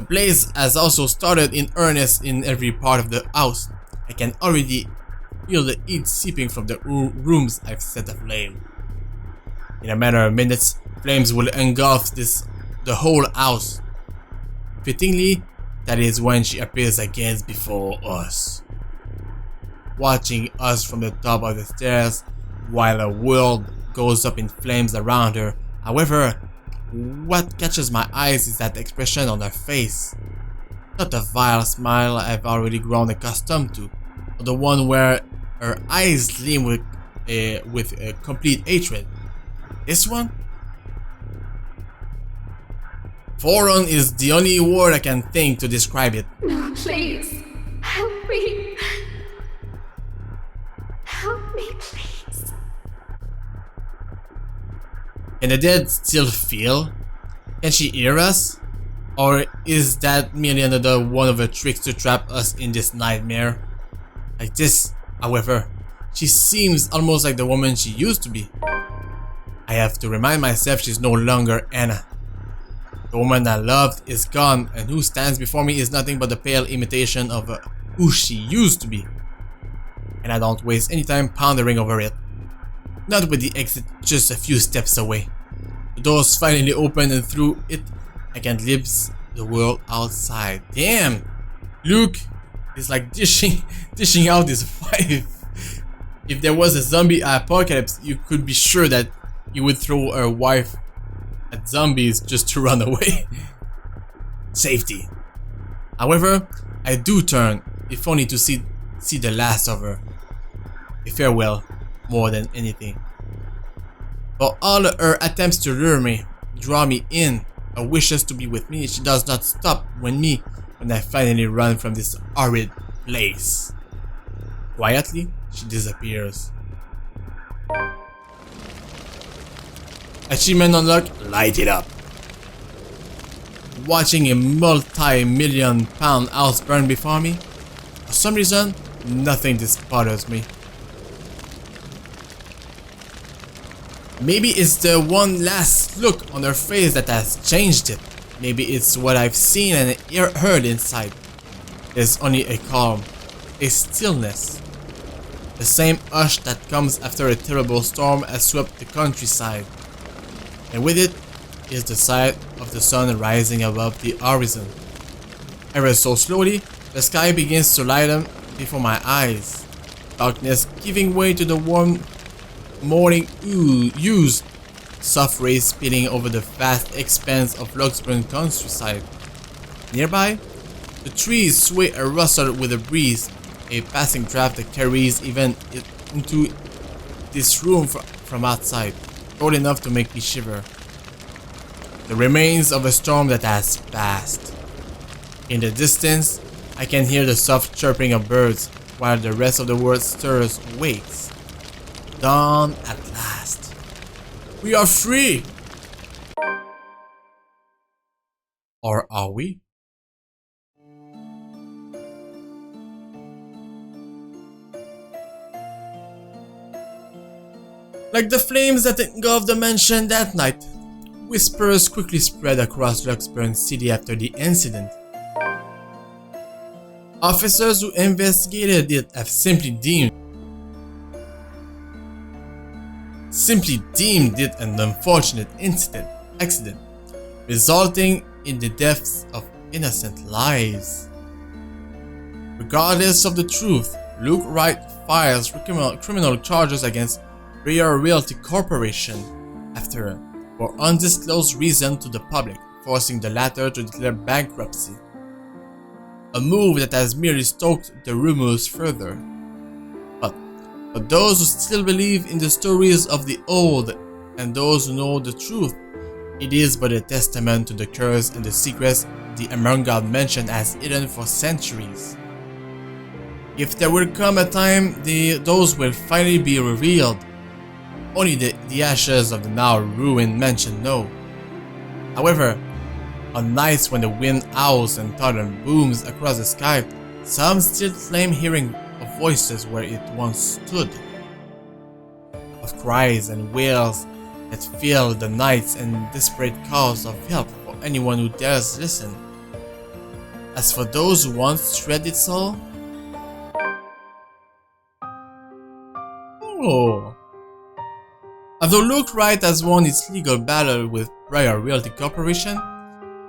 The blaze has also started in earnest in every part of the house. I can already feel the heat seeping from the rooms I've set aflame. In a matter of minutes, flames will engulf the whole house. Fittingly, that is when she appears again before us, watching us from the top of the stairs while the world goes up in flames around her. However, what catches my eyes is that expression on her face. Not the vile smile I've already grown accustomed to, but the one where her eyes gleam with complete hatred. This one? Foreign is the only word I can think to describe it. No, please. Help me. Help me, please. Can the dead still feel? Can she hear us? Or is that merely another one of her tricks to trap us in this nightmare? Like this, however, she seems almost like the woman she used to be. I have to remind myself she's no longer Anna. The woman I loved is gone, and who stands before me is nothing but a pale imitation of who she used to be. And I don't waste any time pondering over it. Not with the exit just a few steps away. The doors finally open, and through it I can glimpse the world outside. Damn! Luke is like dishing out his wife. If there was a zombie apocalypse, you could be sure that he would throw her wife at zombies just to run away. Safety. However, I do turn, if only to see the last of her. A farewell, more than anything. For all her attempts to lure me, draw me in, her wishes to be with me, she does not stop when I finally run from this horrid place. Quietly, she disappears. Achievement unlocked, light it up. Watching a multi-million pound house burn before me, for some reason, nothing this bothers me. Maybe it's the one last look on her face that has changed it. Maybe it's what I've seen and heard inside. There's only a calm, a stillness. The same hush that comes after a terrible storm has swept the countryside. And with it is the sight of the sun rising above the horizon. Ever so slowly, the sky begins to lighten before my eyes. Darkness giving way to the warm morning hues, soft rays spilling over the vast expanse of Luxburn countryside. Nearby, the trees sway and rustle with a breeze, a passing draft that carries even into this room from outside, cold enough to make me shiver. The remains of a storm that has passed. In the distance, I can hear the soft chirping of birds, while the rest of the world stirs, wakes. Dawn at last. We are free! Or are we? Like the flames that engulfed the mansion that night, whispers quickly spread across Luxburn City after the incident. Officers who investigated it have simply deemed it an unfortunate accident, resulting in the deaths of innocent lives. Regardless of the truth, Luke Wright files criminal charges against Frey Realty Corporation for undisclosed reason to the public, forcing the latter to declare bankruptcy. A move that has merely stoked the rumors further. But for those who still believe in the stories of the old and those who know the truth, it is but a testament to the curse and the secrets the Among-God mansion has hidden for centuries. If there will come a time, those will finally be revealed. Only the ashes of the now ruined mansion know. However, on nights when the wind howls and thunder booms across the sky, some still claim hearing of voices where it once stood. Of cries and wails that fill the nights and desperate calls of help for anyone who dares listen. As for those who once shred its soul, oh. Although Luke Wright has won its legal battle with Frey Realty Corporation,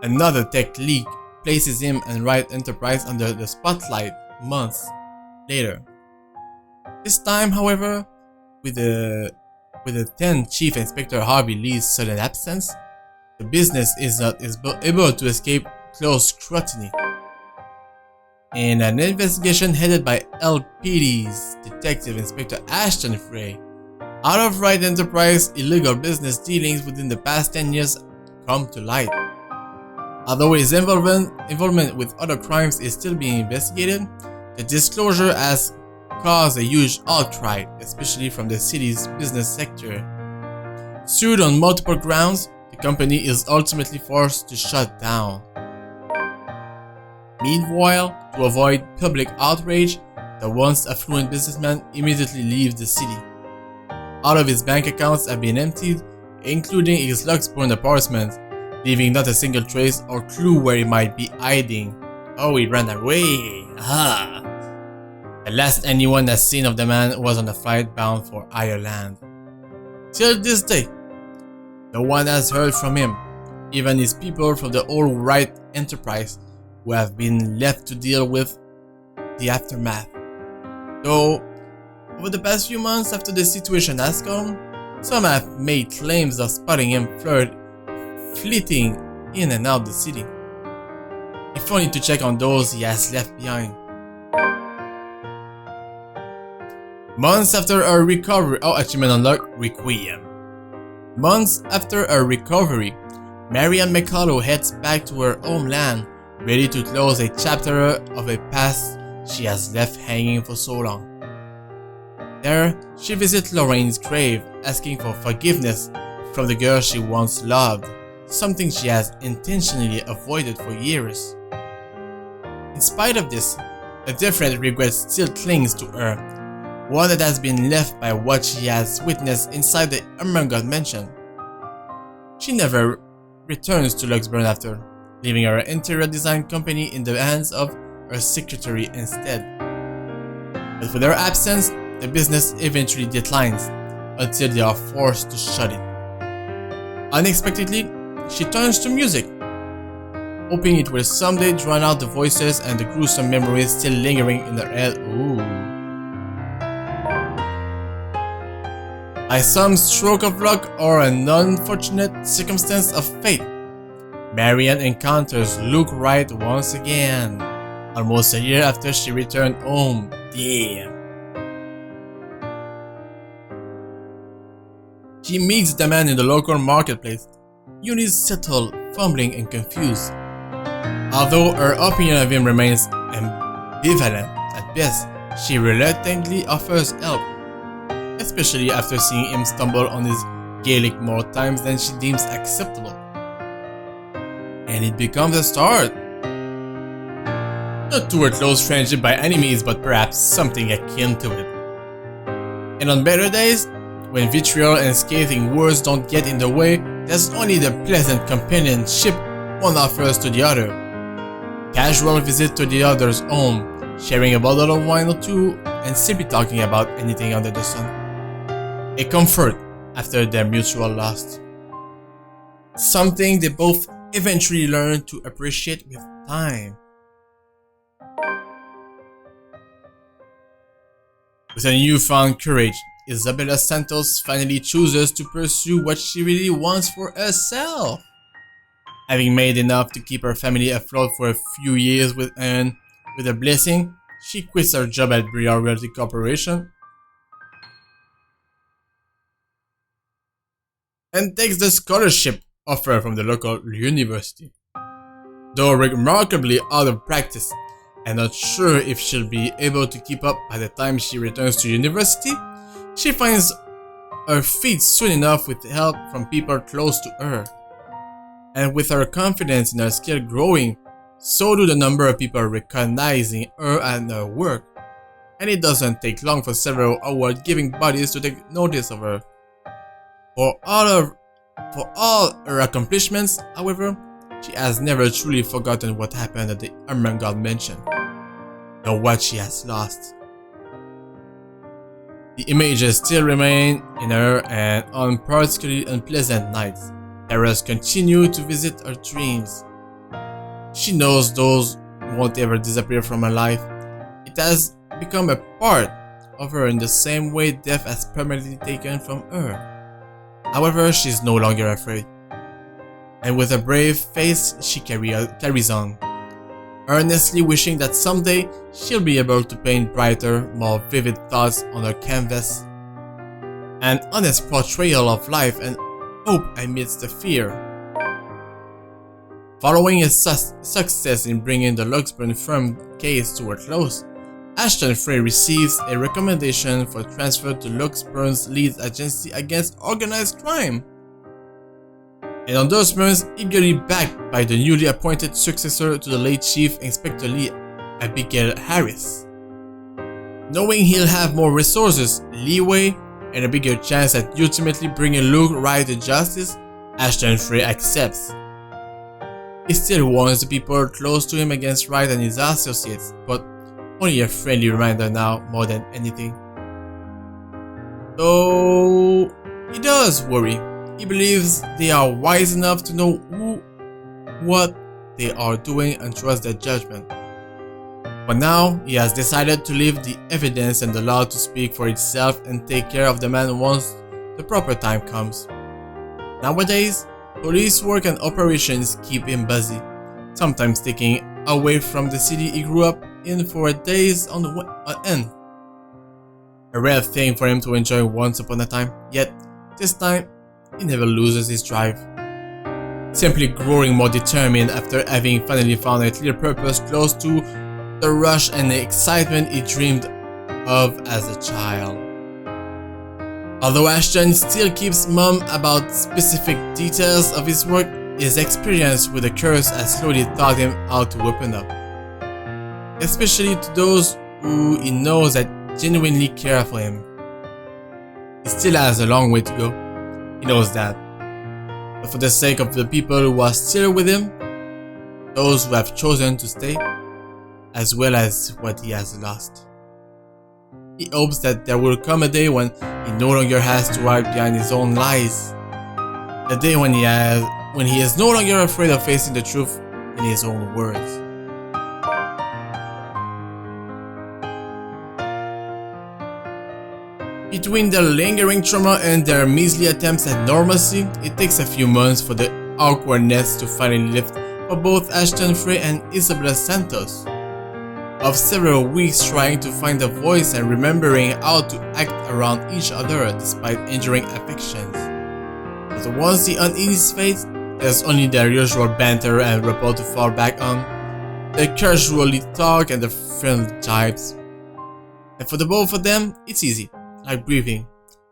another tech leak places him and Wright Enterprise under the spotlight months later. This time, however, with the 10th Chief Inspector Harvey Lee's sudden absence, the business is not able to escape close scrutiny. In an investigation headed by LPD's Detective Inspector Ashton Frey, out of Wright Enterprise illegal business dealings within the past 10 years come to light. Although his involvement with other crimes is still being investigated, the disclosure has caused a huge outcry, especially from the city's business sector. Sued on multiple grounds, the company is ultimately forced to shut down. Meanwhile, to avoid public outrage, the once affluent businessman immediately leaves the city. All of his bank accounts have been emptied, including his Luxburn apartment, leaving not a single trace or clue where he might be hiding. Oh, he ran away! Aha! The last anyone has seen of the man was on a flight bound for Ireland. Till this day, no one has heard from him, even his people from the old Wright Enterprise, who have been left to deal with the aftermath. Though, over the past few months after the situation has come, some have made claims of spotting him flitting in and out the city, if only to check on those he has left behind. Months after her recovery, achievement unlocked, Requiem. Months after her recovery, Marianne McCullough heads back to her homeland, ready to close a chapter of a past she has left hanging for so long. There, she visits Lorraine's grave, asking for forgiveness from the girl she once loved, something she has intentionally avoided for years. In spite of this, a different regret still clings to her, one that has been left by what she has witnessed inside the Ermengarde mansion. She never returns to Luxburn after, leaving her interior design company in the hands of her secretary instead. But with her absence, the business eventually declines, until they are forced to shut it. Unexpectedly, she turns to music, hoping it will someday drown out the voices and the gruesome memories still lingering in her head. Ooh. By some stroke of luck or an unfortunate circumstance of fate, Marianne encounters Luke Wright once again, almost a year after she returned home. Damn. She meets the man in the local marketplace, unsettled, fumbling and confused. Although her opinion of him remains ambivalent at best, she reluctantly offers help, especially after seeing him stumble on his Gaelic more times than she deems acceptable. And it becomes a start. Not to a close friendship by any means, but perhaps something akin to it. And on better days, when vitriol and scathing words don't get in the way, there's only the pleasant companionship one offers to the other. Casual visit to the other's home, sharing a bottle of wine or two, and simply talking about anything under the sun. A comfort after their mutual loss. Something they both eventually learn to appreciate with time. With a newfound courage, Isabella Santos finally chooses to pursue what she really wants for herself. Having made enough to keep her family afloat for a few years with a blessing, she quits her job at Frey Realty Corporation and takes the scholarship offer from the local university. Though remarkably out of practice and not sure if she'll be able to keep up by the time she returns to university, she finds her feet soon enough with help from people close to her. And with her confidence in her skill growing, so do the number of people recognizing her and her work. And it doesn't take long for several award-giving bodies to take notice of her. For all her accomplishments, however, she has never truly forgotten what happened at the Ermengarde mansion, nor what she has lost. The images still remain in her, and on particularly unpleasant nights, terrors continue to visit her dreams. She knows those won't ever disappear from her life. It has become a part of her in the same way death has permanently taken from her. However, she is no longer afraid, and with a brave face she carries on, earnestly wishing that someday she'll be able to paint brighter, more vivid thoughts on her canvas, an honest portrayal of life and hope amidst the fear. Following his success in bringing the Luxburn firm case to a close, Ashton Frey receives a recommendation for transfer to Luxburn's lead agency against organized crime. An endorsement eagerly backed by the newly appointed successor to the late Chief Inspector Lee, Abigail Harris. Knowing he'll have more resources, leeway, and a bigger chance at ultimately bringing Luke right to justice, Ashton Frey accepts. He still warns the people close to him against Wright and his associates, but only a friendly reminder now more than anything. Though he does worry. He believes they are wise enough to know what they are doing and trust their judgment. But now, he has decided to leave the evidence and the law to speak for itself and take care of the man once the proper time comes. Nowadays, police work and operations keep him busy, sometimes taking away from the city he grew up in for days on end. A rare thing for him to enjoy once upon a time, yet this time, he never loses his drive, simply growing more determined after having finally found a clear purpose close to the rush and the excitement he dreamed of as a child. Although Ashton still keeps mum about specific details of his work, his experience with the curse has slowly taught him how to open up, especially to those who he knows that genuinely care for him. He still has a long way to go. He knows that, but for the sake of the people who are still with him, those who have chosen to stay, as well as what he has lost, he hopes that there will come a day when he no longer has to hide behind his own lies, a day when he is no longer afraid of facing the truth in his own words. Between their lingering trauma and their measly attempts at normalcy, it takes a few months for the awkwardness to finally lift for both Ashton Frey and Isabella Santos. Of several weeks trying to find a voice and remembering how to act around each other despite enduring affections. But once the unease fades, there's only their usual banter and rapport to fall back on, the casually talk and the friendly jibes. And for the both of them, it's easy. Like breathing,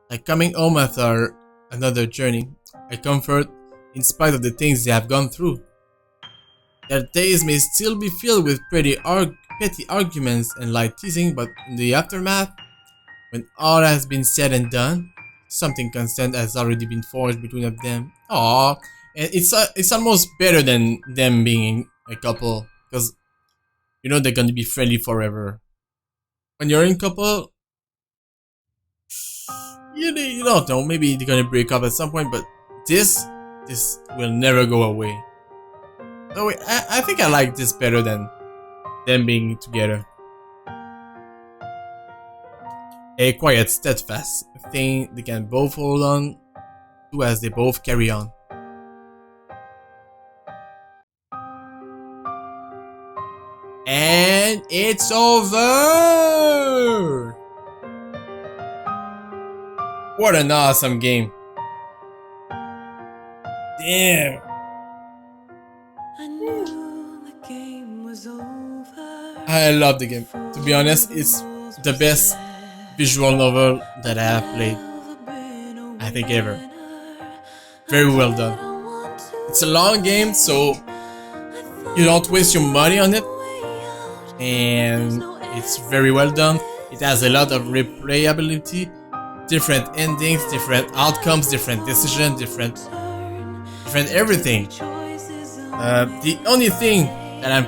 like coming home after another journey, a comfort in spite of the things they have gone through. Their days may still be filled with petty arguments and light teasing, but in the aftermath, when all has been said and done, something constant has already been forged between of them. Aww, and it's almost better than them being a couple, because you know they're gonna be friendly forever. When you're in couple, you don't know, maybe they're gonna break up at some point, but this will never go away. So I think I like this better than them being together. A quiet, steadfast thing they can both hold on to as they both carry on. And it's over! What an awesome game. Damn. I knew the game was over. I love the game. To be honest, it's the best visual novel that I have played, I think, ever. Very well done. It's a long game, so you don't waste your money on it, and it's very well done. It has a lot of replayability, different endings, different outcomes, different decisions, different everything. The only thing that I'm